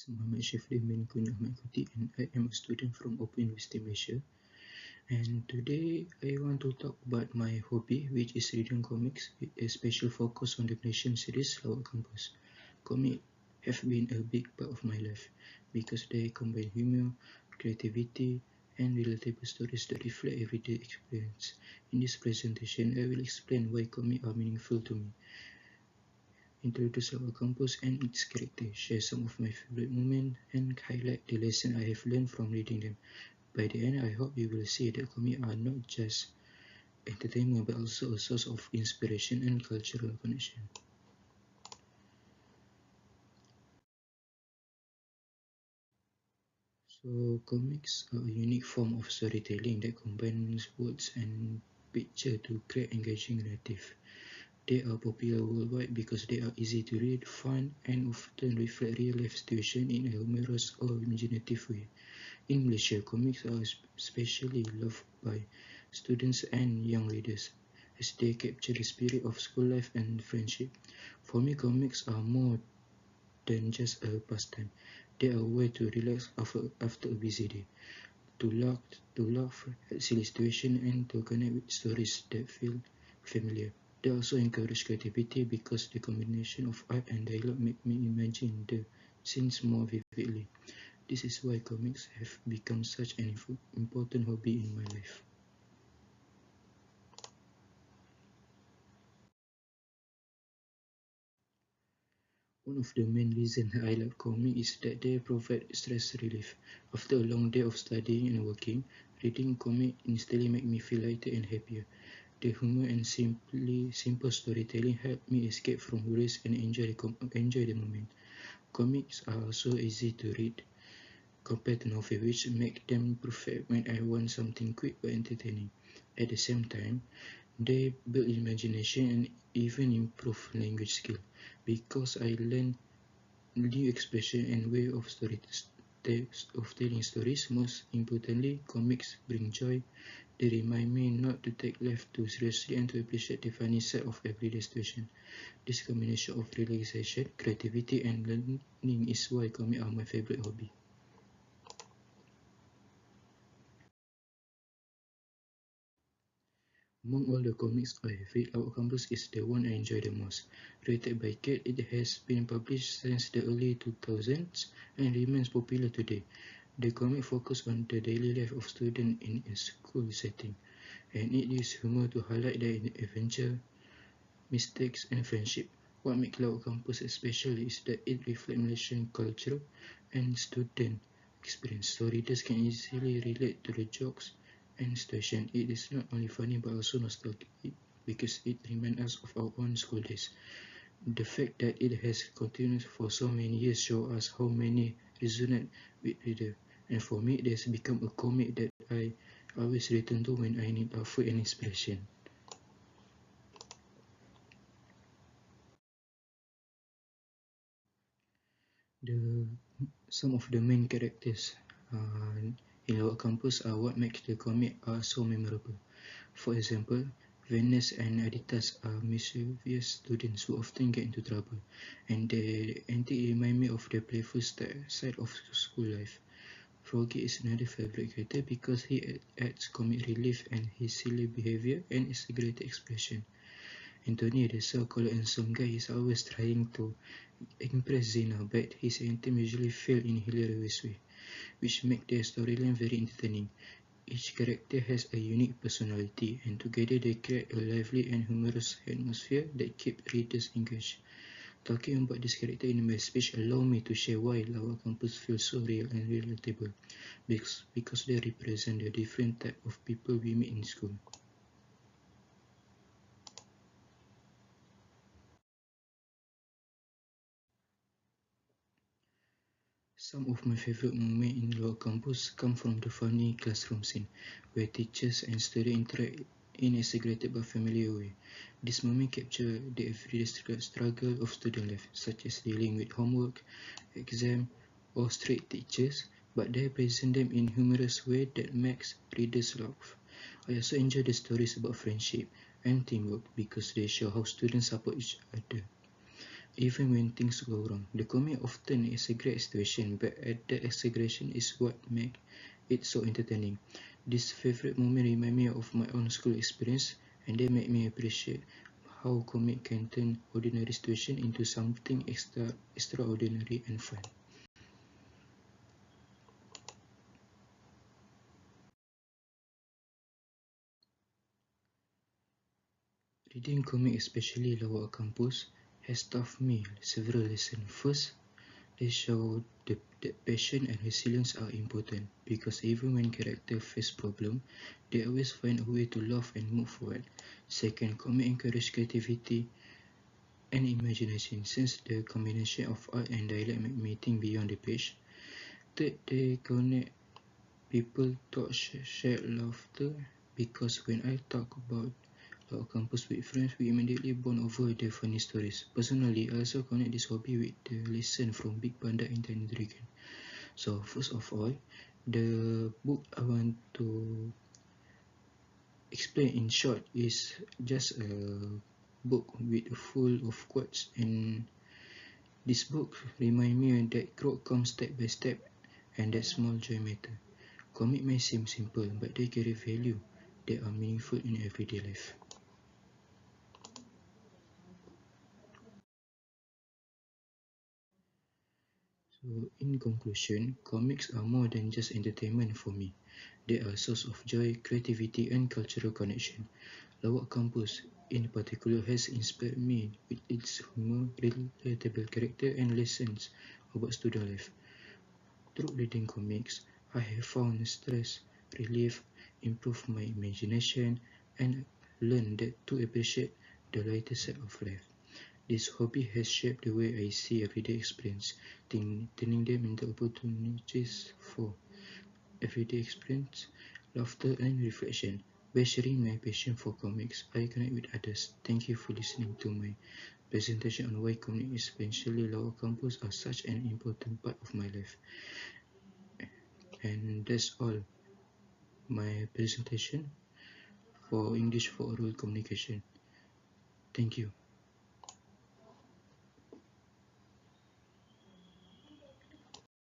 OUMH1303 and I am a student from Open University Malaysia. And today I want to talk about my hobby, which is reading comics with a special focus on the Malaysian series Lawak Campus. Comics have been a big part of my life because they combine humor, creativity, and relatable stories that reflect everyday experience. In this presentation, I will explain why comics are meaningful to me, introduce our campus and its character, share some of my favorite moments, and highlight the lessons I have learned from reading them. By the end, I hope you will see that comics are not just entertainment but also a source of inspiration and cultural connection. So, comics are a unique form of storytelling that combines words and picture to create engaging narrative. They are popular worldwide because they are easy to read, fun, and often reflect real-life situations in a humorous or imaginative way. In Malaysia, comics are especially loved by students and young readers, as they capture the spirit of school life and friendship. For me, comics are more than just a pastime. They are a way to relax after a busy day, to laugh at silly situations, and to connect with stories that feel familiar. They also encourage creativity because the combination of art and dialogue make me imagine the scenes more vividly. This is why comics have become such an important hobby in my life. One of the main reasons I love comics is that they provide stress relief. After a long day of studying and working, reading comics instantly make me feel lighter and happier. The humor and simple storytelling help me escape from worries and enjoy the moment. Comics are also easy to read compared to novels, which make them perfect when I want something quick but entertaining. At the same time, they build imagination and even improve language skill because I learn new expression and way of telling stories. Most importantly, comics bring joy. They remind me not to take life too seriously and to appreciate the funny side of everyday situation. This combination of relaxation, creativity, and learning is why comics are my favorite hobby. Among all the comics I have read, Our Campus is the one I enjoy the most. Created by Kate, it has been published since the early 2000s and remains popular today. The comic focuses on the daily life of students in a school setting, and it uses humor to highlight their adventure, mistakes, and friendship. What makes Our Campus special is that it reflects Malaysian culture and student experience, so readers can easily relate to the jokes and situation. It is not only funny but also nostalgic because it reminds us of our own school days. The fact that it has continued for so many years shows us how many resonate with reader. And for me, it has become a comic that I always return to when I need a food and inspiration. The Some of the main characters in our campus are what makes the comic are so memorable. For example, Venus and Aditas are mischievous students who often get into trouble, and their antics remind me of the playful side of school life. Froggy is another favorite character because he adds comic relief and his silly behavior and exaggerated expression. Anthony, the so-called handsome guy, is always trying to impress Zena, but his attempt usually fail in a hilarious way, which make their storyline very entertaining. Each character has a unique personality, and together they create a lively and humorous atmosphere that keeps readers engaged. Talking about this character in my speech allow me to share why our campus feels so real and relatable, because they represent the different type of people we meet in school. Some of my favorite moments in Lower Campus come from the funny classroom scene, where teachers and students interact in a exaggerated but familiar way. This moment capture the everyday struggle of student life, such as dealing with homework, exam, or strict teachers, but they present them in humorous way that makes readers laugh. I also enjoy the stories about friendship and teamwork because they show how students support each other. even when things go wrong. The comic often exaggerates situation, but the exaggeration is what makes it so entertaining. This favorite moment remind me of my own school experience, and they make me appreciate how comic can turn ordinary situation into something extraordinary and fun. Reading comic, especially Lawak Kampus, has taught me several lessons. First, they show that passion and resilience are important because even when characters face problems, they always find a way to laugh and move forward. Second, comic encourage creativity and imagination since the combination of art and dialect make me think beyond the page. Third, they connect people to share laughter because when I talk about our campus with friends, we immediately bond over the funny stories. Personally, I also connect this hobby with the lesson from Big Panda and Tiny Dragon. So first of all, the book I want to explain in short is just a book with full of quotes, and this book remind me that growth comes step by step and that small joy matter. Comic may seem simple, but they carry value that are meaningful in everyday life. So, in conclusion, comics are more than just entertainment for me. They are a source of joy, creativity, and cultural connection. Lawak Campus, in particular, has inspired me with its humor, relatable character, and lessons about student life. Through reading comics, I have found stress relief, improved my imagination, and learned that to appreciate the lighter side of life. This hobby has shaped the way I see everyday experience, turning them into opportunities for everyday experience, laughter, and reflection. By sharing my passion for comics, I connect with others. Thank you for listening to my presentation on why comics, especially lower campus, are such an important part of my life. And that's all my presentation for English for oral communication. Thank you.